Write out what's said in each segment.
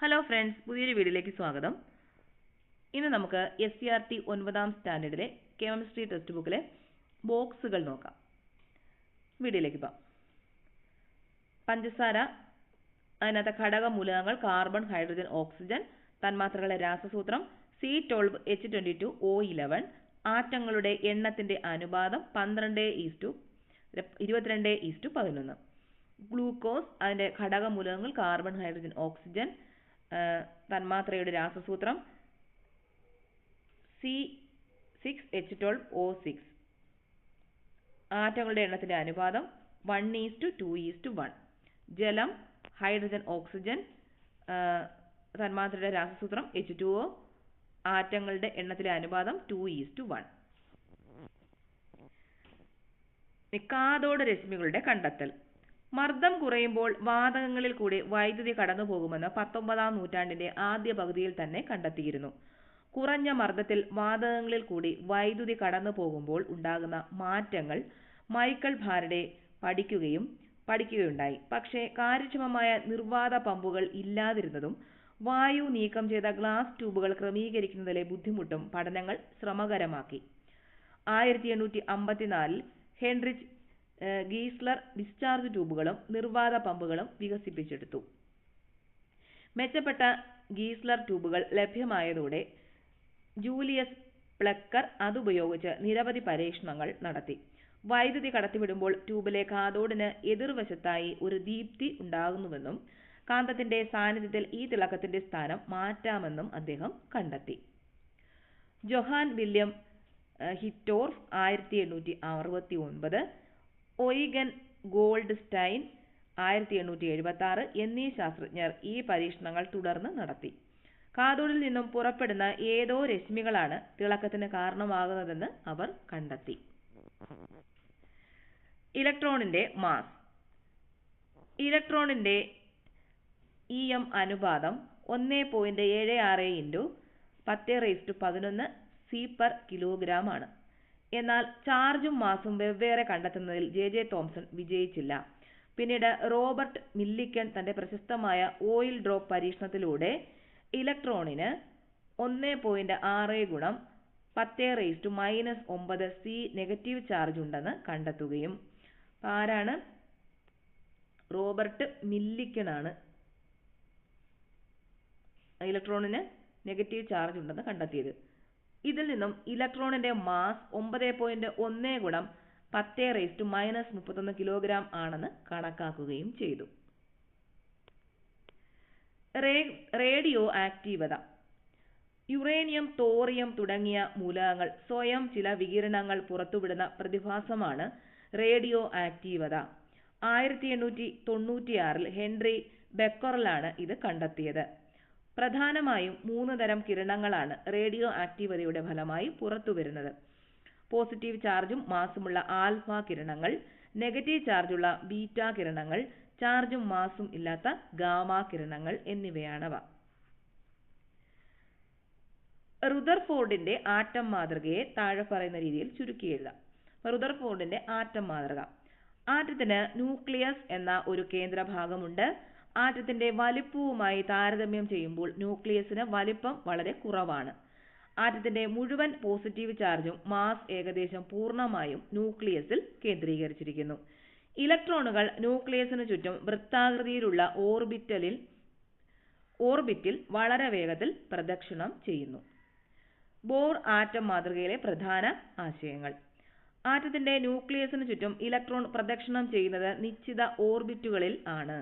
Hello friends, പുതിയൊരു വീഡിയോയിലേക്ക് സ്വാഗതം. ഇന്ന് നമുക്ക് SCERT 9ാം സ്റ്റാൻഡേർഡിലെ കെമിസ്ട്രി ടെക്സ്റ്റ് ബുക്കിലെ ബോക്സുകൾ നോക്കാം. വീഡിയോയിലേക്ക് പോകാം. പഞ്ചസാര, അതിനകത്തെ ഘടകമൂലകങ്ങൾ കാർബൺ, ഹൈഡ്രജൻ, ഓക്സിജൻ, തന്മാത്രകളുടെ രാസസൂത്രം C12H22O11, ആറ്റങ്ങളുടെ എണ്ണത്തിന്റെ അനുപാതം 22:11. ഗ്ലൂക്കോസ്, അതിന്റെ ഘടകമൂലകങ്ങൾ കാർബൺ, ഹൈഡ്രജൻ, ഓക്സിജൻ, തന്മാത്രയുടെ രാസസൂത്രം C6H12O6, ആറ്റങ്ങളുടെ എണ്ണത്തിന്റെ അനുപാതം 1:2:1. ജലം, ഹൈഡ്രജൻ, ഓക്സിജൻ, തന്മാത്രയുടെ രാസസൂത്രം H2O, ആറ്റങ്ങളുടെ എണ്ണത്തിലെ അനുപാതം 2:1. കാഥോഡ് രശ്മികളുടെ കണ്ടെത്തൽ. മർദ്ദം കുറയുമ്പോൾ വാതകങ്ങളിൽ കൂടി വൈദ്യുതി കടന്നു പോകുമെന്ന് 19ാം നൂറ്റാണ്ടിന്റെ ആദ്യ പകുതിയിൽ തന്നെ കണ്ടെത്തിയിരുന്നു. കുറഞ്ഞ മർദ്ദത്തിൽ വാതകങ്ങളിൽ കൂടി വൈദ്യുതി കടന്നു പോകുമ്പോൾ ഉണ്ടാകുന്ന മാറ്റങ്ങൾ മൈക്കൽ ഫാരഡെ പഠിക്കുകയുണ്ടായി. പക്ഷേ കാര്യക്ഷമമായ നിർവാത പമ്പുകൾ ഇല്ലാതിരുന്നതും വായു നീക്കം ചെയ്ത ഗ്ലാസ് ട്യൂബുകൾ ക്രമീകരിക്കുന്നതിലെ ബുദ്ധിമുട്ടും പഠനങ്ങൾ ശ്രമകരമാക്കി. 1854 ഹെൻറിച്ച് ഗീസ്ലർ ഡിസ്ചാർജ് ട്യൂബുകളും നിർവാത പമ്പുകളും വികസിപ്പിച്ചെടുത്തു. മെച്ചപ്പെട്ട ഗീസ്ലർ ട്യൂബുകൾ ലഭ്യമായതോടെ ജൂലിയസ് പ്ലക്കർ അതുപയോഗിച്ച് നിരവധി പരീക്ഷണങ്ങൾ നടത്തി. വൈദ്യുതി കടത്തിവിടുമ്പോൾ ട്യൂബിലെ കാഥോഡിന് എതിർവശത്തായി ഒരു ദീപ്തി ഉണ്ടാകുന്നുവെന്നും കാന്തത്തിന്റെ സാന്നിധ്യത്തിൽ ഈ തിളക്കത്തിന്റെ സ്ഥാനം മാറ്റാമെന്നും അദ്ദേഹം കണ്ടെത്തി. ജൊഹാൻ വില്യം ഹിറ്റോർഫ് 1869, ഒയ്ഗൻ ഗോൾഡ്സ്റ്റൈൻ 1876 എന്നീ ശാസ്ത്രജ്ഞർ ഈ പരീക്ഷണങ്ങൾ തുടർന്ന് നടത്തി. കാഥോഡിൽ നിന്നും പുറപ്പെടുന്ന ഏതോ രശ്മികളാണ് തിളക്കത്തിന് കാരണമാകുന്നതെന്ന് അവർ കണ്ടെത്തി. ഇലക്ട്രോണിന്റെ മാസ്. ഇലക്ട്രോണിന്റെ EM അനുപാതം 1.76 × 1011 C/kg ആണ്. എന്നാൽ ചാർജും മാസും വെവ്വേറെ കണ്ടെത്തുന്നതിൽ J. തോംസൺ വിജയിച്ചില്ല. പിന്നീട് റോബർട്ട് മില്ലിക്കൺ തന്റെ പ്രശസ്തമായ ഓയിൽ ഡ്രോപ്പ് പരീക്ഷണത്തിലൂടെ ഇലക്ട്രോണിന് 1.6 × 10⁻⁹ C നെഗറ്റീവ് ചാർജ് ഉണ്ടെന്ന് കണ്ടെത്തുകയും, ആരാണ്? റോബർട്ട് മില്ലിക്കൺ ആണ് ഇലക്ട്രോണിന് നെഗറ്റീവ് ചാർജ് ഉണ്ടെന്ന് കണ്ടെത്തിയത്. ഇതിൽ നിന്നും ഇലക്ട്രോണിന്റെ മാസ് 9.1 × 10⁻⁻31 kg ആണെന്ന് കണക്കാക്കുകയും ചെയ്തു. റേഡിയോ ആക്റ്റീവത. യുറേനിയം, തോറിയം തുടങ്ങിയ മൂലകങ്ങൾ സ്വയം ചില വികിരണങ്ങൾ പുറത്തുവിടുന്ന പ്രതിഭാസമാണ് റേഡിയോ ആക്റ്റീവത. 1896 ഹെൻറി ബെക്കറലാണ് ഇത് കണ്ടെത്തിയത്. പ്രധാനമായും 3 തരം കിരണങ്ങളാണ് റേഡിയോ ആക്റ്റീവതയുടെ ഫലമായി പുറത്തുവരുന്നത്. പോസിറ്റീവ് ചാർജും മാസുമുള്ള ആൽഫ കിരണങ്ങൾ, നെഗറ്റീവ് ചാർജുള്ള ബീറ്റ കിരണങ്ങൾ, ചാർജും മാസും ഇല്ലാത്ത ഗാമ കിരണങ്ങൾ എന്നിവയാണവ. റുദർഫോർഡിന്റെ ആറ്റം മാതൃകയെ താഴെ പറയുന്ന രീതിയിൽ ചുരുക്കി എഴുതാം. റുദർഫോർഡിന്റെ ആറ്റം മാതൃക. ആറ്റത്തിന് ന്യൂക്ലിയസ് എന്ന ഒരു കേന്ദ്രഭാഗമുണ്ട്. ആറ്റത്തിന്റെ വലിപ്പവുമായി താരതമ്യം ചെയ്യുമ്പോൾ ന്യൂക്ലിയസിന് വലിപ്പം വളരെ കുറവാണ്. ആറ്റത്തിന്റെ മുഴുവൻ പോസിറ്റീവ് ചാർജും മാസ് ഏകദേശം പൂർണ്ണമായും ന്യൂക്ലിയസിൽ കേന്ദ്രീകരിച്ചിരിക്കുന്നു. ഇലക്ട്രോണുകൾ ന്യൂക്ലിയസിനു ചുറ്റും വൃത്താകൃതിയിലുള്ള ഓർബിറ്റിൽ വളരെ വേഗത്തിൽ പ്രദക്ഷിണം ചെയ്യുന്നു. ബോർ ആറ്റം മാതൃകയിലെ പ്രധാന ആശയങ്ങൾ. ആറ്റത്തിന്റെ ന്യൂക്ലിയസിനു ചുറ്റും ഇലക്ട്രോൺ പ്രദക്ഷിണം ചെയ്യുന്നത് നിശ്ചിത ഓർബിറ്റുകളിൽ ആണ്.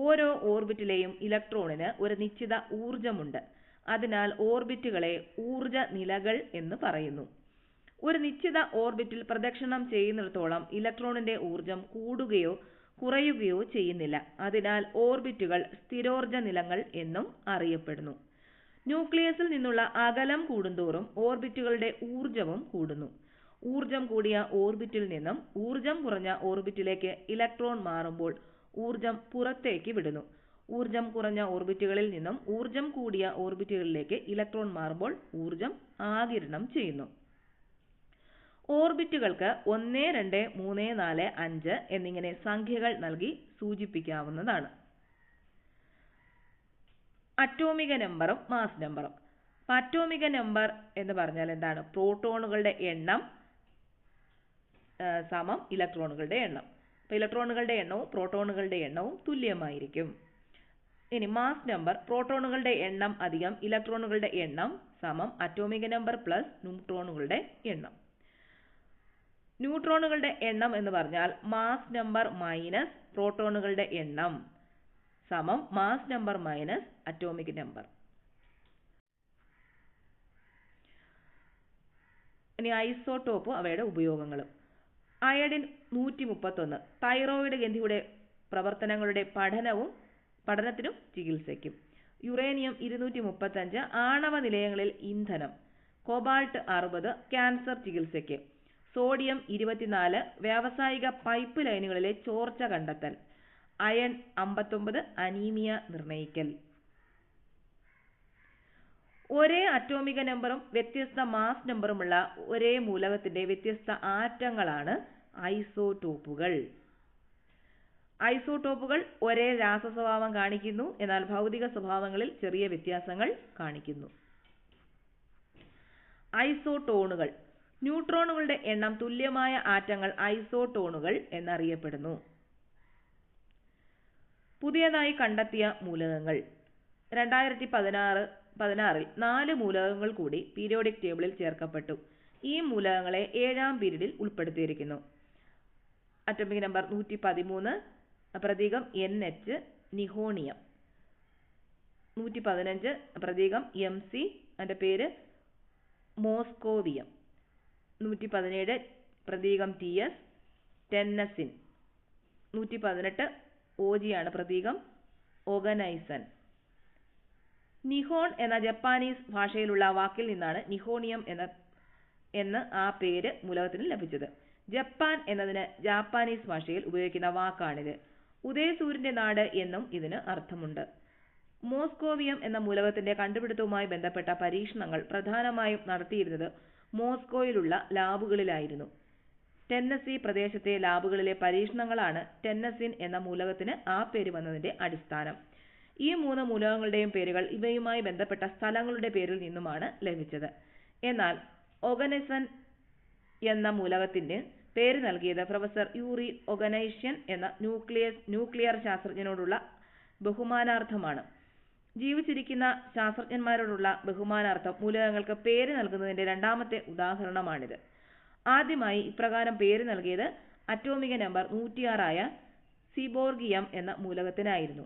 ഓരോ ഓർബിറ്റിലെയും ഇലക്ട്രോണിന് ഒരു നിശ്ചിത ഊർജമുണ്ട്. അതിനാൽ ഓർബിറ്റുകളെ ഊർജ നിലകൾ എന്ന് പറയുന്നു. ഒരു നിശ്ചിത ഓർബിറ്റിൽ പ്രദക്ഷിണം ചെയ്യുന്നിടത്തോളം ഇലക്ട്രോണിന്റെ ഊർജം കൂടുകയോ കുറയുകയോ ചെയ്യുന്നില്ല. അതിനാൽ ഓർബിറ്റുകൾ സ്ഥിരോർജ നിലകൾ എന്നും അറിയപ്പെടുന്നു. ന്യൂക്ലിയസിൽ നിന്നുള്ള അകലം കൂടുന്തോറും ഓർബിറ്റുകളുടെ ഊർജവും കൂടുന്നു. ഊർജം കൂടിയ ഓർബിറ്റിൽ നിന്നും ഊർജം കുറഞ്ഞ ഓർബിറ്റിലേക്ക് ഇലക്ട്രോൺ മാറുമ്പോൾ ഊർജം പുറത്തേക്ക് വിടുന്നു. ഊർജം കുറഞ്ഞ ഓർബിറ്റുകളിൽ നിന്നും ഊർജം കൂടിയ ഓർബിറ്റുകളിലേക്ക് ഇലക്ട്രോൺ മാറുമ്പോൾ ഊർജം ആഗിരണം ചെയ്യുന്നു. ഓർബിറ്റുകൾക്ക് 1, 2, 3, 4, 5 എന്നിങ്ങനെ സംഖ്യകൾ നൽകി സൂചിപ്പിക്കാവുന്നതാണ്. അറ്റോമിക നമ്പറും മാസ് നമ്പറും. അറ്റോമിക നമ്പർ എന്ന് പറഞ്ഞാൽ എന്താണ്? പ്രോട്ടോണുകളുടെ എണ്ണം സമം ഇലക്ട്രോണുകളുടെ എണ്ണം. അപ്പോൾ ഇലക്ട്രോണുകളുടെ എണ്ണവും പ്രോട്ടോണുകളുടെ എണ്ണവും തുല്യമായിരിക്കും. ഇനി മാസ് നമ്പർ പ്രോട്ടോണുകളുടെ എണ്ണം അധികം ഇലക്ട്രോണുകളുടെ എണ്ണം സമം അറ്റോമിക നമ്പർ പ്ലസ് ന്യൂട്രോണുകളുടെ എണ്ണം. ന്യൂട്രോണുകളുടെ എണ്ണം എന്ന് പറഞ്ഞാൽ മാസ് നമ്പർ മൈനസ് പ്രോട്ടോണുകളുടെ എണ്ണം സമം mass number minus atomic number. ഇനി ഐസോടോപ്പും അവയുടെ ഉപയോഗങ്ങളും. അയഡിൻ 131 തൈറോയിഡ് ഗ്രന്ഥിയുടെ പ്രവർത്തനങ്ങളുടെ പഠനത്തിനും ചികിത്സയ്ക്കും. യുറേനിയം 235 ആണവ നിലയങ്ങളിൽ ഇന്ധനം. കോബാൾട്ട് 60 ക്യാൻസർ ചികിത്സയ്ക്ക്. സോഡിയം 24 വ്യാവസായിക പൈപ്പ് ലൈനുകളിലെ ചോർച്ച കണ്ടെത്തൽ. അയൺ 59 അനീമിയ നിർണയിക്കൽ. ഒരേ അറ്റോമിക നമ്പറും വ്യത്യസ്ത മാസ് നമ്പറുമുള്ള ഒരേ മൂലകത്തിന്റെ വ്യത്യസ്ത ആറ്റങ്ങളാണ് ഐസോടോപ്പുകൾ. ഐസോടോപ്പുകൾ ഒരേ രാസസ്വഭാവം കാണിക്കുന്നു, എന്നാൽ ഭൗതിക സ്വഭാവങ്ങളിൽ ചെറിയ വ്യത്യാസങ്ങൾ കാണിക്കുന്നു. ഐസോടോണുകൾ. ന്യൂട്രോണുകളുടെ എണ്ണം തുല്യമായ ആറ്റങ്ങൾ ഐസോടോണുകൾ എന്നറിയപ്പെടുന്നു. പുതിയതായി കണ്ടെത്തിയ മൂലകങ്ങൾ. 2016 4 മൂലകങ്ങൾ കൂടി പീരിയോഡിക് ടേബിളിൽ ചേർക്കപ്പെട്ടു. ഈ മൂലകങ്ങളെ 7ാം പീരീഡിൽ ഉൾപ്പെടുത്തിയിരിക്കുന്നു. അറ്റോമിക് നമ്പർ 113 പ്രതീകം NH നിഹോണിയം. 115 പ്രതീകം MC അതിന്റെ പേര് മോസ്കോവിയം. 117 പ്രതീകം TS ടെന്നസിൻ. 118 OG ആണ് പ്രതീകം ഓഗനൈസൻ. നിഹോൺ എന്ന ജപ്പാനീസ് ഭാഷയിലുള്ള വാക്കിൽ നിന്നാണ് നിഹോണിയം എന്ന് ആ പേര് മൂലകത്തിന് ലഭിച്ചത്. ജപ്പാൻ എന്നതിന് ജാപ്പാനീസ് ഭാഷയിൽ ഉപയോഗിക്കുന്ന വാക്കാണിത്. ഉദയസൂര്യന്റെ നാട് എന്നും ഇതിന് അർത്ഥമുണ്ട്. മോസ്കോവിയം എന്ന മൂലകത്തിന്റെ കണ്ടുപിടുത്തവുമായി ബന്ധപ്പെട്ട പരീക്ഷണങ്ങൾ പ്രധാനമായും നടത്തിയിരുന്നത് മോസ്കോയിലുള്ള ലാബുകളിലായിരുന്നു. ടെന്നസി പ്രദേശത്തെ ലാബുകളിലെ പരീക്ഷണങ്ങളാണ് ടെന്നസിൻ എന്ന മൂലകത്തിന് ആ പേര് വന്നതിന്റെ അടിസ്ഥാനം. ഈ 3 മൂലകങ്ങളുടെയും പേരുകൾ ഇവയുമായി ബന്ധപ്പെട്ട സ്ഥലങ്ങളുടെ പേരിൽ നിന്നുമാണ് ലഭിച്ചത്. എന്നാൽ ഓഗനൈസൻ എന്ന മൂലകത്തിന് പേര് നൽകിയത് പ്രൊഫസർ യൂറി ഓഗനൈഷ്യൻ എന്ന ന്യൂക്ലിയർ ശാസ്ത്രജ്ഞനോടുള്ള ബഹുമാനാർത്ഥമാണ്. ജീവിച്ചിരിക്കുന്ന ശാസ്ത്രജ്ഞന്മാരോടുള്ള ബഹുമാനാർത്ഥം മൂലകങ്ങൾക്ക് പേര് നൽകുന്നതിന്റെ രണ്ടാമത്തെ ഉദാഹരണമാണിത്. ആദ്യമായി ഇപ്രകാരം പേര് നൽകിയത് അറ്റോമിക നമ്പർ 106 സീബോർഗിയം എന്ന മൂലകത്തിനായിരുന്നു.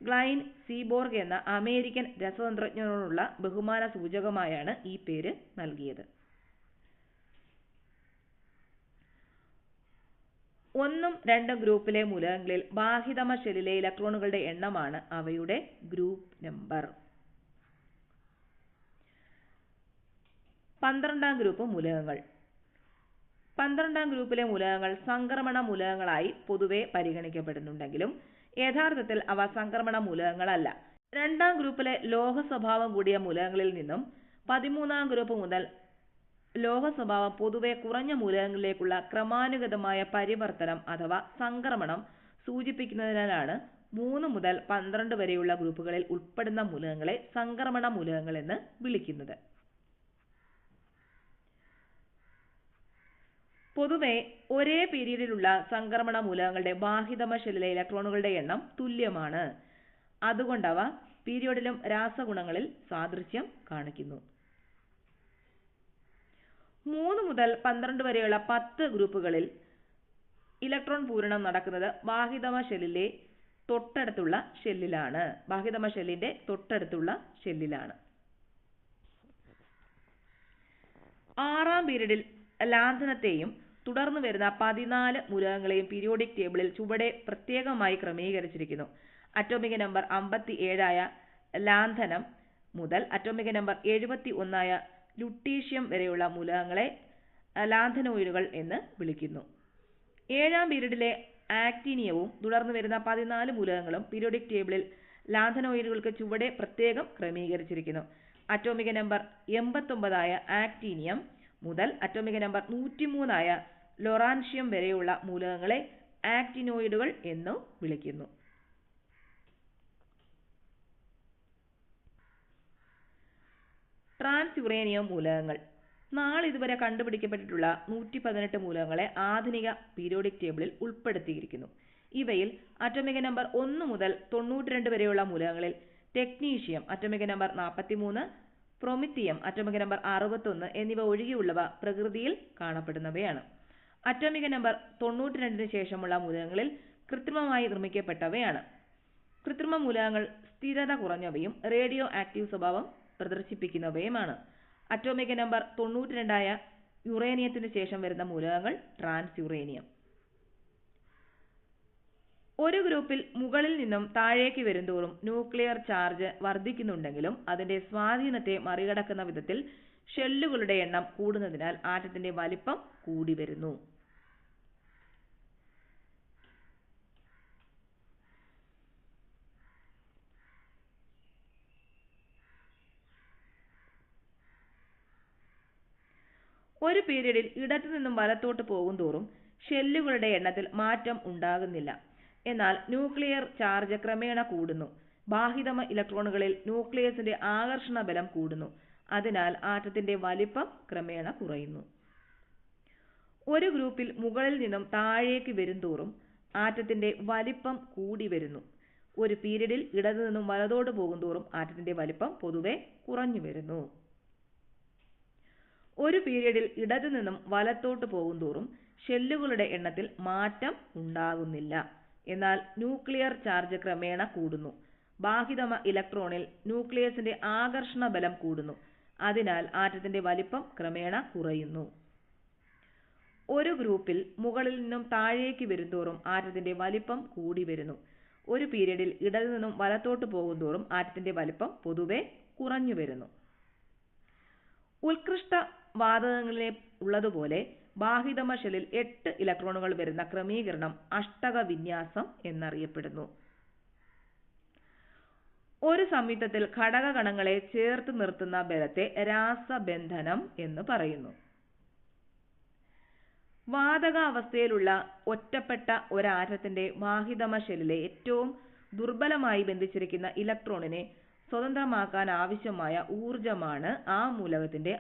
ഗ്ലൈൻ സീബോർഗ് എന്ന അമേരിക്കൻ രസതന്ത്രജ്ഞനോടുള്ള ബഹുമാന സൂചകമായാണ് ഈ പേര് നൽകിയത്. 1ഉം 2ഉം ഗ്രൂപ്പിലെ മൂലകങ്ങളിൽ ബാഹ്യതമ ഷെല്ലിലെ ഇലക്ട്രോണുകളുടെ എണ്ണമാണ് അവയുടെ ഗ്രൂപ്പ് നമ്പർ. 12ാം ഗ്രൂപ്പ് മൂലകങ്ങൾ. 12ാം ഗ്രൂപ്പിലെ മൂലകങ്ങൾ സംക്രമണ മൂലകങ്ങളായി പൊതുവെ പരിഗണിക്കപ്പെടുന്നുണ്ടെങ്കിലും യഥാർത്ഥത്തിൽ അവ സംക്രമണ മൂലകങ്ങളല്ല. 2ാം ഗ്രൂപ്പിലെ ലോഹ സ്വഭാവം കൂടിയ മൂലകങ്ങളിൽ നിന്നും 13ാം ഗ്രൂപ്പ് മുതൽ ലോഹ സ്വഭാവം പൊതുവെ കുറഞ്ഞ മൂലകങ്ങളിലേക്കുള്ള ക്രമാനുഗതമായ പരിവർത്തനം അഥവാ സംക്രമണം സൂചിപ്പിക്കുന്നതിനാലാണ് 3 മുതൽ 12 വരെയുള്ള ഗ്രൂപ്പുകളിൽ ഉൾപ്പെടുന്ന മൂലകങ്ങളെ സംക്രമണ മൂലകങ്ങൾ എന്ന് വിളിക്കുന്നത്. പൊതുവെ ഒരേ പീരീഡിലുള്ള സംക്രമണ മൂലകങ്ങളുടെ ബാഹ്യതമ ഷെല്ലിലെ ഇലക്ട്രോണുകളുടെ എണ്ണം തുല്യമാണ്. അതുകൊണ്ടവ പീരിയോഡിലും രാസഗുണങ്ങളിൽ സാദൃശ്യം കാണിക്കുന്നു. 3 മുതൽ 12 വരെയുള്ള 10 ഗ്രൂപ്പുകളിൽ ഇലക്ട്രോൺ പൂരണം നടക്കുന്നത് ബാഹ്യതമ ഷെല്ലിന്റെ തൊട്ടടുത്തുള്ള ഷെല്ലിലാണ്. 6ാം പീരീഡിൽ ലാന്ധനത്തെയും തുടർന്നു വരുന്ന 14 മൂലകങ്ങളെയും പീരിയോഡിക് ടേബിളിൽ ചുവടെ പ്രത്യേകമായി ക്രമീകരിച്ചിരിക്കുന്നു. അറ്റോമിക നമ്പർ 57 ലാന്ധനം മുതൽ അറ്റോമിക നമ്പർ 71 ലുട്ടീഷ്യം വരെയുള്ള മൂലകങ്ങളെ ലാന്ധനോയിഡുകൾ എന്ന് വിളിക്കുന്നു. 7ാം പീരീഡിലെ ആക്ടീനിയവും തുടർന്നു വരുന്ന 14 മൂലകങ്ങളും പീരിയോഡിക് ടേബിളിൽ ലാന്ധനോയിഡുകൾക്ക് ചുവടെ പ്രത്യേകം ക്രമീകരിച്ചിരിക്കുന്നു. അറ്റോമിക നമ്പർ 89 ആക്ടീനിയം മുതൽ അറ്റോമിക നമ്പർ 103 ലൊറാൻഷ്യം വരെയുള്ള മൂലകങ്ങളെ ആക്ടിനോയിഡുകൾ എന്നു വിളിക്കുന്നു. ട്രാൻസ് യുറേനിയം മൂലകങ്ങൾ. നാളിതുവരെ കണ്ടുപിടിക്കപ്പെട്ടിട്ടുള്ള 118 മൂലകങ്ങളെ ആധുനിക പീരിയോഡിക് ടേബിളിൽ ഉൾപ്പെടുത്തിയിരിക്കുന്നു. ഇവയിൽ അറ്റോമിക് നമ്പർ 1 മുതൽ 92 വരെയുള്ള മൂലകങ്ങളിൽ technetium atomic number 43, promethium atomic number 61 എന്നിവ ഒഴികെയുള്ളവ പ്രകൃതിയിൽ കാണപ്പെടുന്നവയാണ്. അറ്റോമിക് നമ്പർ 92 ശേഷമുള്ള മൂലകങ്ങളിൽ കൃത്രിമമായി നിർമ്മിക്കപ്പെട്ടവയാണ്. കൃത്രിമ മൂലകങ്ങൾ സ്ഥിരത കുറഞ്ഞവയും റേഡിയോ ആക്റ്റീവ് സ്വഭാവം പ്രദർശിപ്പിക്കുന്നവയുമാണ്. അറ്റോമിക് നമ്പർ 92 യുറേനിയത്തിന് ശേഷം വരുന്ന മൂലകങ്ങൾ ട്രാൻസ് യുറേനിയം. ഒരു ഗ്രൂപ്പിൽ മുകളിൽ നിന്നും താഴേക്ക് വരുന്തോറും ന്യൂക്ലിയർ ചാർജ് വർദ്ധിക്കുന്നുണ്ടെങ്കിലും അതിന്റെ സ്വാധീനത്തെ മറികടക്കുന്ന വിധത്തിൽ ഷെല്ലുകളുടെ എണ്ണം കൂടുന്നതിനാൽ ആറ്റത്തിന്റെ വലിപ്പം കൂടി വരുന്നു. ഒരു പീരീഡിൽ ഇടത്തു നിന്നും വലത്തോട്ട് പോകുന്തോറും ഷെല്ലുകളുടെ എണ്ണത്തിൽ മാറ്റം ഉണ്ടാകുന്നില്ല. എന്നാൽ ന്യൂക്ലിയർ ചാർജ് ക്രമേണ കൂടുന്നു. ബാഹിതമ ഇലക്ട്രോണുകളിൽ ന്യൂക്ലിയസിന്റെ ആകർഷണ ബലം കൂടുന്നു. അതിനാൽ ആറ്റത്തിന്റെ വലിപ്പം ക്രമേണ കുറയുന്നു. ഒരു ഗ്രൂപ്പിൽ മുകളിൽ നിന്നും താഴേക്ക് വരുന്തോറും ആറ്റത്തിന്റെ വലിപ്പം കൂടി വരുന്നു. ഒരു പീരീഡിൽ ഇടതു നിന്നും വലതോട്ട് പോകുന്തോറും ആറ്റത്തിന്റെ വലിപ്പം പൊതുവെ കുറഞ്ഞു വരുന്നു. ഒരു പീരീഡിൽ ഇടതു നിന്നും വലത്തോട്ട് പോകുന്തോറും ഷെല്ലുകളുടെ എണ്ണത്തിൽ മാറ്റം ഉണ്ടാകുന്നില്ല. എന്നാൽ ന്യൂക്ലിയർ ചാർജ് ക്രമേണ കൂടുന്നു. ബാഹിതമ ഇലക്ട്രോണിൽ ന്യൂക്ലിയസിന്റെ ആകർഷണ ബലം കൂടുന്നു. അതിനാൽ ആറ്റത്തിന്റെ വലിപ്പം ക്രമേണ കുറയുന്നു. ഒരു ഗ്രൂപ്പിൽ മുകളിൽ നിന്നും താഴേക്ക് വരുന്തോറും ആറ്റത്തിന്റെ വലിപ്പം കൂടി വരുന്നു. ഒരു പീരീഡിൽ ഇടതു നിന്നും വലത്തോട്ട് പോകുന്തോറും ആറ്റത്തിന്റെ വലിപ്പം പൊതുവെ കുറഞ്ഞു വരുന്നു. ഉത്കൃഷ്ട വാതകങ്ങളിലെ ഉള്ളതുപോലെ ബാഹിതമ ഷെല്ലിൽ 8 ഇലക്ട്രോണുകൾ വരുന്ന ക്രമീകരണം അഷ്ടക വിന്യാസം എന്നറിയപ്പെടുന്നു. ഒരു സംയുക്തത്തിൽ ഘടക കണങ്ങളെ ചേർത്ത് നിർത്തുന്ന ബലത്തെ രാസബന്ധനം എന്ന് പറയുന്നു. വാതകാവസ്ഥയിലുള്ള ഒറ്റപ്പെട്ട ഒരാറ്റത്തിന്റെ ബാഹിതമ ഷെല്ലിലെ ഏറ്റവും ദുർബലമായി ബന്ധിച്ചിരിക്കുന്ന ഇലക്ട്രോണിനെ സ്വതന്ത്രമാക്കാൻ ആവശ്യമായ ഊർജമാണ് ആ മൂലകത്തിന്റെ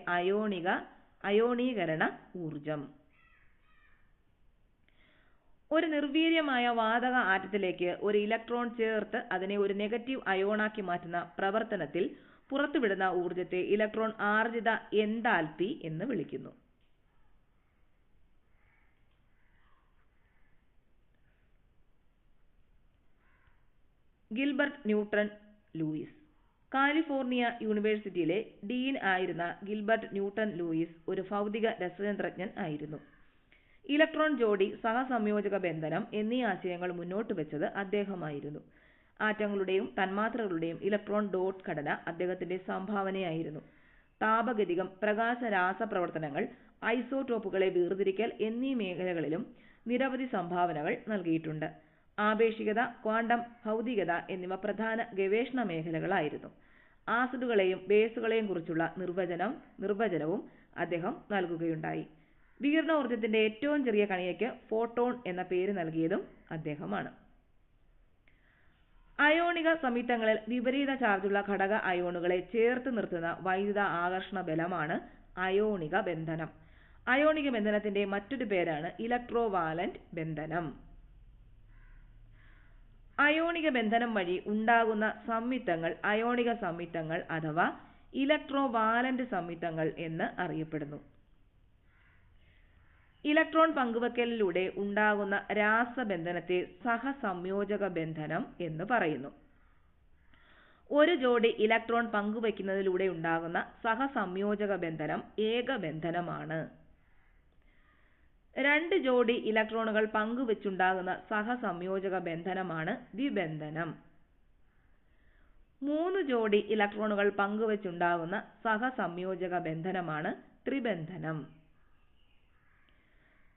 അയോണീകരണ ഊർജം. ഒരു നിർവീര്യമായ വാതക ആറ്റത്തിലേക്ക് ഒരു ഇലക്ട്രോൺ ചേർത്ത് അതിനെ ഒരു നെഗറ്റീവ് അയോണാക്കി മാറ്റുന്ന പ്രവർത്തനത്തിൽ പുറത്തുവിടുന്ന ഊർജത്തെ ഇലക്ട്രോൺ ആർജിത എൻതാൽപ്പി എന്ന് വിളിക്കുന്നു. Gilbert Newton Lewis. കാലിഫോർണിയ യൂണിവേഴ്സിറ്റിയിലെ ഡീൻ ആയിരുന്ന ഗിൽബർട്ട് ന്യൂട്ടൺ ലൂയിസ് ഒരു ഭൗതിക രസതന്ത്രജ്ഞൻ ആയിരുന്നു. ഇലക്ട്രോൺ ജോഡി, സഹസംയോജക ബന്ധനം എന്നീ ആശയങ്ങൾ മുന്നോട്ട് വെച്ചത് അദ്ദേഹമായിരുന്നു. ആറ്റങ്ങളുടെയും തന്മാത്രകളുടെയും ഇലക്ട്രോൺ ഡോട്ട് ഘടന അദ്ദേഹത്തിന്റെ സംഭാവനയായിരുന്നു. താപഗതികം, പ്രകാശ രാസപ്രവർത്തനങ്ങൾ, ഐസോടോപ്പുകളെ വേർതിരിക്കൽ എന്നീ മേഖലകളിലും നിരവധി സംഭാവനകൾ നൽകിയിട്ടുണ്ട്. ആപേക്ഷികത, ക്വാണ്ടം ഭൗതികത എന്നിവ പ്രധാന ഗവേഷണ മേഖലകളായിരുന്നു. ആസിഡുകളെയും ബേസുകളെയും കുറിച്ചുള്ള നിർവചനവും അദ്ദേഹം നൽകുകയുണ്ടായി. വികിരണോർജ്ജത്തിന്റെ ഏറ്റവും ചെറിയ കണികയ്ക്ക് ഫോട്ടോൺ എന്ന പേര് നൽകിയതും അദ്ദേഹമാണ്. അയോണിക സംയുക്തങ്ങളിൽ വിപരീത ചാർജുള്ള ഘടക അയോണുകളെ ചേർത്ത് നിർത്തുന്ന വൈദ്യുത ആകർഷണ ബലമാണ് അയോണിക ബന്ധനം. അയോണിക ബന്ധനത്തിന്റെ മറ്റൊരു പേരാണ് ഇലക്ട്രോവാലന്റ് ബന്ധനം. അയോണിക ബന്ധനം വഴി ഉണ്ടാകുന്ന സംയുക്തങ്ങൾ അയോണിക സംയുക്തങ്ങൾ അഥവാ ഇലക്ട്രോവാലന്റ് സംയുക്തങ്ങൾ എന്ന് അറിയപ്പെടുന്നു. ഇലക്ട്രോൺ പങ്കുവയ്ക്കലിലൂടെ ഉണ്ടാകുന്ന രാസബന്ധനത്തെ സഹസംയോജക ബന്ധനം എന്ന് പറയുന്നു. ഒരു ജോഡി ഇലക്ട്രോൺ പങ്കുവയ്ക്കുന്നതിലൂടെ ഉണ്ടാകുന്ന സഹസംയോജക ബന്ധനം ഏകബന്ധനമാണ്. 2 ജോഡി ഇലക്ട്രോണുകൾ പങ്കുവെച്ചുണ്ടാകുന്ന സഹസംയോജക ബന്ധനമാണ് ദ്വിബന്ധനം. 3 ജോഡി ഇലക്ട്രോണുകൾ പങ്കുവെച്ചുണ്ടാകുന്ന സഹസംയോജക ബന്ധനമാണ് ത്രിബന്ധനം.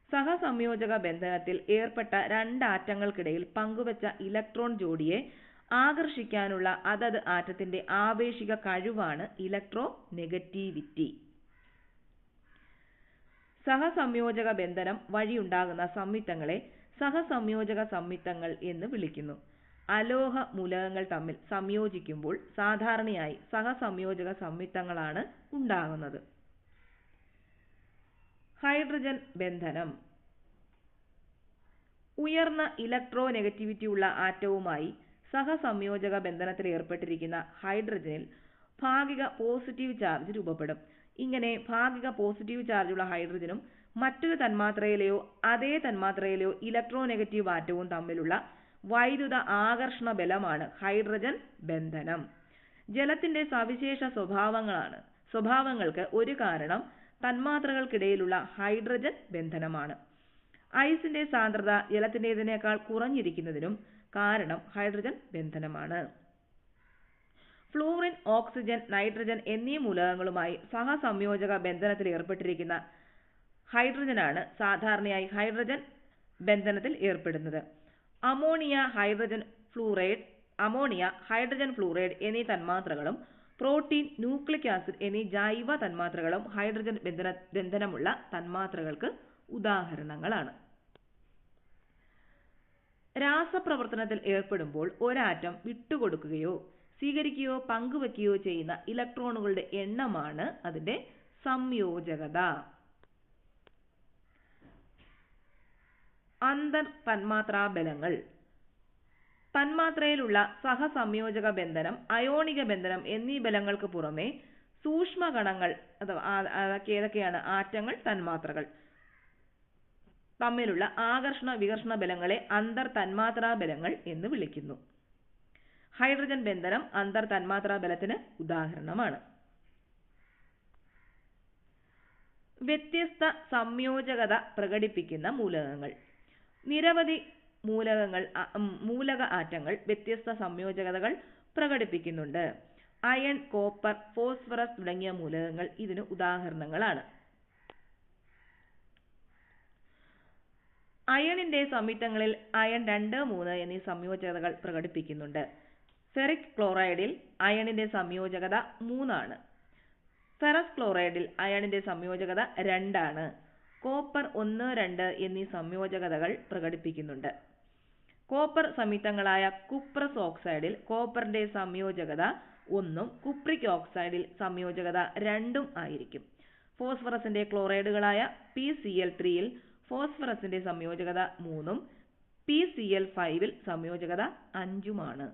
സഹസംയോജക ബന്ധനത്തിൽ ഏർപ്പെട്ട 2 ആറ്റങ്ങൾക്കിടയിൽ പങ്കുവെച്ച ഇലക്ട്രോൺ ജോഡിയെ ആകർഷിക്കാനുള്ള അതത് ആറ്റത്തിന്റെ ആപേക്ഷിക കഴിവാണ് ഇലക്ട്രോനെഗറ്റിവിറ്റി. സഹസംയോജക ബന്ധനം വഴിയുണ്ടാകുന്ന സംയുക്തങ്ങളെ സഹസംയോജക സംയുക്തങ്ങൾ എന്ന് വിളിക്കുന്നു. അലോഹ മൂലകങ്ങൾ തമ്മിൽ സംയോജിക്കുമ്പോൾ സാധാരണയായി സഹസംയോജക സംയുക്തങ്ങളാണ് ഉണ്ടാകുന്നത്. ഹൈഡ്രജൻ ബന്ധനം. ഉയർന്ന ഇലക്ട്രോനെഗറ്റിവിറ്റി ഉള്ള ആറ്റവുമായി സഹസംയോജക ബന്ധനത്തിൽ ഏർപ്പെട്ടിരിക്കുന്ന ഹൈഡ്രജനിൽ ഭാഗിക പോസിറ്റീവ് ചാർജ് രൂപപ്പെടും. ഇങ്ങനെ ഭാഗിക പോസിറ്റീവ് ചാർജുള്ള ഹൈഡ്രജനും മറ്റൊരു തന്മാത്രയിലെയോ അതേ തന്മാത്രയിലെയോ ഇലക്ട്രോനെഗറ്റീവ് ആറ്റവും തമ്മിലുള്ള വൈദ്യുത ആകർഷണ ബലമാണ് ഹൈഡ്രജൻ ബന്ധനം. ജലത്തിന്റെ സവിശേഷ സ്വഭാവങ്ങൾക്ക് ഒരു കാരണം തന്മാത്രകൾക്കിടയിലുള്ള ഹൈഡ്രജൻ ബന്ധനമാണ്. ഐസിന്റെ സാന്ദ്രത ജലത്തിൻ്റെതിനേക്കാൾ കുറഞ്ഞിരിക്കുന്നതിനും കാരണം ഹൈഡ്രജൻ ബന്ധനമാണ്. ഫ്ലൂറിൻ, ഓക്സിജൻ, നൈട്രജൻ എന്നീ മൂലകങ്ങളുമായി സഹസംയോജക ബന്ധനത്തിൽ ഏർപ്പെട്ടിരിക്കുന്ന ഹൈഡ്രജനാണ് സാധാരണയായി ഹൈഡ്രജൻ ബന്ധനത്തിൽ ഏർപ്പെടുന്നത്. അമോണിയ, ഹൈഡ്രജൻ ഫ്ലൂറൈഡ് എന്നീ തന്മാത്രകളും പ്രോട്ടീൻ, ന്യൂക്ലിക് ആസിഡ് എന്നീ ജൈവ തന്മാത്രകളും ഹൈഡ്രജൻ ബന്ധനമുള്ള തന്മാത്രകൾക്ക് ഉദാഹരണങ്ങളാണ്. രാസപ്രവർത്തനത്തിൽ ഏർപ്പെടുമ്പോൾ ഒരാറ്റം വിട്ടുകൊടുക്കുകയോ സ്വീകരിക്കുകയോ പങ്കുവയ്ക്കുകയോ ചെയ്യുന്ന ഇലക്ട്രോണുകളുടെ എണ്ണമാണ് അതിന്റെ സംയോജകത. അന്തർ തന്മാത്രാ ബലങ്ങൾ. തന്മാത്രയിലുള്ള സഹസംയോജക ബന്ധനം, അയോണിക ബന്ധനം എന്നീ ബലങ്ങൾക്ക് പുറമെ സൂക്ഷ്മകണങ്ങൾ ഏതൊക്കെയാണ്? ആറ്റങ്ങൾ, തന്മാത്രകൾ തമ്മിലുള്ള ആകർഷണ വികർഷണ ബലങ്ങളെ അന്തർ തന്മാത്രാ ബലങ്ങൾ എന്ന് വിളിക്കുന്നു. ഹൈഡ്രജൻ ബന്ധനം അന്തർ തന്മാത്രാ ബലത്തിന് ഉദാഹരണമാണ്. വ്യത്യസ്ത സംയോജകത പ്രകടിപ്പിക്കുന്ന മൂലകങ്ങൾ. നിരവധി മൂലക ആറ്റങ്ങൾ വ്യത്യസ്ത സംയോജകതകൾ പ്രകടിപ്പിക്കുന്നുണ്ട്. അയൺ, കോപ്പർ, ഫോസ്ഫറസ് തുടങ്ങിയ മൂലകങ്ങൾ ഇതിന് ഉദാഹരണങ്ങളാണ്. അയണിന്റെ സംയുക്തങ്ങളിൽ അയൺ 2, 3 എന്നീ സംയോജകതകൾ പ്രകടിപ്പിക്കുന്നുണ്ട്. ഫെറിക് ക്ലോറൈഡിൽ അയണിന്റെ സംയോജകത 3 ആണ്. ഫെറസ് ക്ലോറൈഡിൽ അയണിന്റെ സംയോജകത 2 ആണ്. കോപ്പർ 1, 2 എന്നീ സംയോജകതകൾ പ്രകടിപ്പിക്കുന്നുണ്ട്. കോപ്പർ സംയുക്തങ്ങളായ കുപ്രസ് ഓക്സൈഡിൽ കോപ്പറിന്റെ സംയോജകത 1ഉം കുപ്രിക് ഓക്സൈഡിൽ സംയോജകത 2ഉം ആയിരിക്കും. ഫോസ്ഫറസിന്റെ ക്ലോറൈഡുകളായ PCl3യിൽ ഫോസ്ഫറസിന്റെ സംയോജകത 3ഉം PCl5ൽ സംയോജകത 5ഉമാണ്.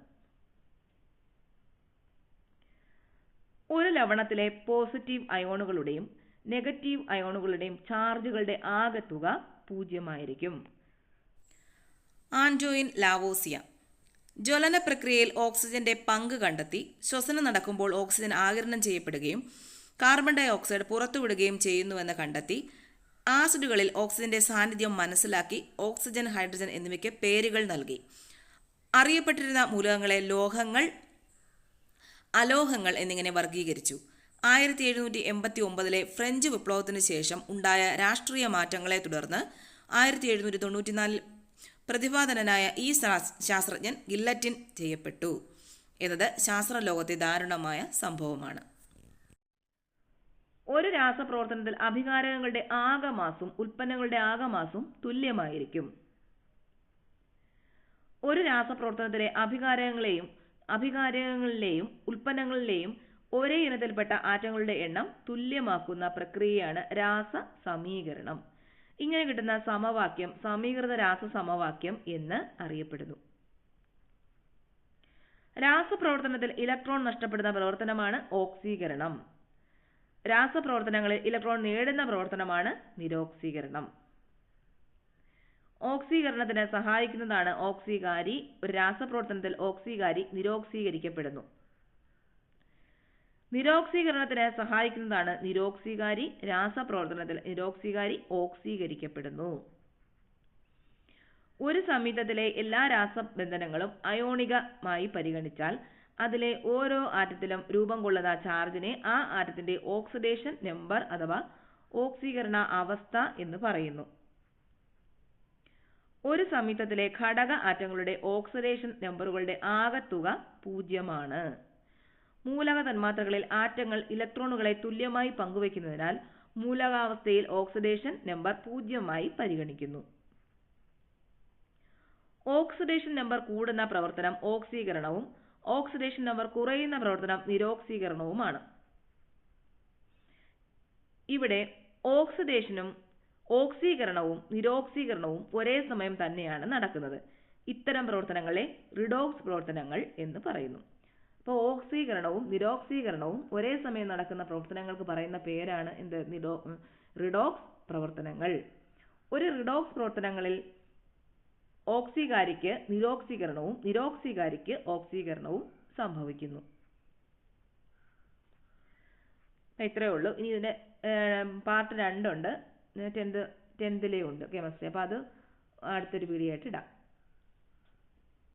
ഒരു ലവണത്തിലെ പോസിറ്റീവ് അയോണുകളുടെയും നെഗറ്റീവ് അയോണുകളുടെയും ചാർജുകളുടെ ആകെത്തുക 0 ആയിരിക്കും. ആന്റോയിൻ ലാവോസിയ ജ്വലന പ്രക്രിയയിൽ ഓക്സിജന്റെ പങ്ക് കണ്ടെത്തി ശ്വസനം നടക്കുമ്പോൾ ഓക്സിജൻ ആഗിരണം ചെയ്യപ്പെടുകയും കാർബൺ ഡൈ ഓക്സൈഡ് പുറത്തുവിടുകയും ചെയ്യുന്നുവെന്ന് കണ്ടെത്തി ആസിഡുകളിൽ ഓക്സിജന്റെ സാന്നിധ്യം മനസ്സിലാക്കി ഓക്സിജൻ, ഹൈഡ്രജൻ എന്നിവയ്ക്ക് പേരുകൾ നൽകി. അറിയപ്പെട്ടിരുന്ന മൂലകങ്ങളെ ലോഹങ്ങൾ, അലോഹങ്ങൾ എന്നിങ്ങനെ വർഗീകരിച്ചു. 1789 ഫ്രഞ്ച് വിപ്ലവത്തിനു ശേഷം ഉണ്ടായ രാഷ്ട്രീയ മാറ്റങ്ങളെ തുടർന്ന് 1794 പ്രതിഭാധനനായ ഈ ശാസ്ത്രജ്ഞൻ ഗില്ലറ്റിൻ ചെയ്യപ്പെട്ടു എന്നത് ശാസ്ത്രലോകത്തെ ദാരുണമായ സംഭവമാണ്. ഒരു രാസപ്രവർത്തനത്തിൽ അഭികാരകങ്ങളുടെ ആകമാസും ഉൽപ്പന്നങ്ങളുടെ ആകമാസും തുല്യമായിരിക്കും. ഒരു രാസപ്രവർത്തനത്തിലെ അഭികാരകങ്ങളിലെയും ഉൽപ്പന്നങ്ങളിലെയും ഒരേ ഇനത്തിൽപ്പെട്ട ആറ്റങ്ങളുടെ എണ്ണം തുല്യമാക്കുന്ന പ്രക്രിയയാണ് രാസസമീകരണം. ഇങ്ങനെ കിട്ടുന്ന സമവാക്യം സമീകൃത രാസസമവാക്യം എന്ന് അറിയപ്പെടുന്നു. രാസപ്രവർത്തനത്തിൽ ഇലക്ട്രോൺ നഷ്ടപ്പെടുന്ന പ്രവർത്തനമാണ് ഓക്സീകരണം. രാസപ്രവർത്തനങ്ങളിൽ ഇലക്ട്രോൺ നേടുന്ന പ്രവർത്തനമാണ് നിരോക്സീകരണം. ഓക്സീകരണത്തിന് സഹായിക്കുന്നതാണ് ഓക്സികാരി. ഒരു രാസപ്രവർത്തനത്തിൽ ഓക്സികാരി നിരോക്സീകരിക്കപ്പെടുന്നു. നിരോക്സീകരണത്തിന് സഹായിക്കുന്നതാണ് നിരോക്സികാരി. രാസപ്രവർത്തനത്തിൽ നിരോക്സികാരി ഓക്സീകരിക്കപ്പെടുന്നു. ഒരു സംയുക്തത്തിലെ എല്ലാ രാസബന്ധനങ്ങളും അയോണികമായി പരിഗണിച്ചാൽ അതിലെ ഓരോ ആറ്റത്തിലും രൂപം കൊള്ളുന്ന ചാർജിനെ ആ ആറ്റത്തിന്റെ ഓക്സിഡേഷൻ നമ്പർ അഥവാ ഓക്സീകരണ അവസ്ഥ എന്ന് പറയുന്നു. ഒരു സംയുക്തത്തിലെ ഘടക ആറ്റങ്ങളുടെ ഓക്സിഡേഷൻ നമ്പറുകളുടെ ആകെത്തുക 0 മൂലക തന്മാത്രകളിൽ ആറ്റങ്ങൾ ഇലക്ട്രോണുകളെ തുല്യമായി പങ്കുവയ്ക്കുന്നതിനാൽ മൂലകാവസ്ഥയിൽ ഓക്സിഡേഷൻ നമ്പർ 0 പരിഗണിക്കുന്നു. ഓക്സിഡേഷൻ നമ്പർ കൂടുന്ന പ്രവർത്തനം ഓക്സീകരണവും ഓക്സിഡേഷൻ നമ്പർ കുറയുന്ന പ്രവർത്തനം നിരോക്സീകരണവുമാണ്. ഇവിടെ ഓക്സിഡേഷനും ഓക്സീകരണവും നിരോക്സീകരണവും ഒരേ സമയം തന്നെയാണ് നടക്കുന്നത്. ഇത്തരം പ്രവർത്തനങ്ങളെ റിഡോക്സ് പ്രവർത്തനങ്ങൾ എന്ന് പറയുന്നു. അപ്പോൾ ഓക്സീകരണവും നിരോക്സീകരണവും ഒരേ സമയം നടക്കുന്ന പ്രവർത്തനങ്ങൾക്ക് പറയുന്ന പേരാണ് റിഡോക്സ് പ്രവർത്തനങ്ങൾ. ഒരു റിഡോക്സ് പ്രവർത്തനങ്ങളിൽ ഓക്സീകാരിക്ക് നിരോക്സീകരണവും നിരോക്സീകാരിക്ക് ഓക്സീകരണവും സംഭവിക്കുന്നു. ഇത്രയേ ഉള്ളൂ. ഇനി ഇതിന്റെ പാർട്ട് 2 ഉണ്ട്, 10th ഉണ്ട് കെമിസ്ട്രി. അപ്പോൾ അത് അടുത്തൊരു വീഡിയോ ആയിട്ട് ഇടാം.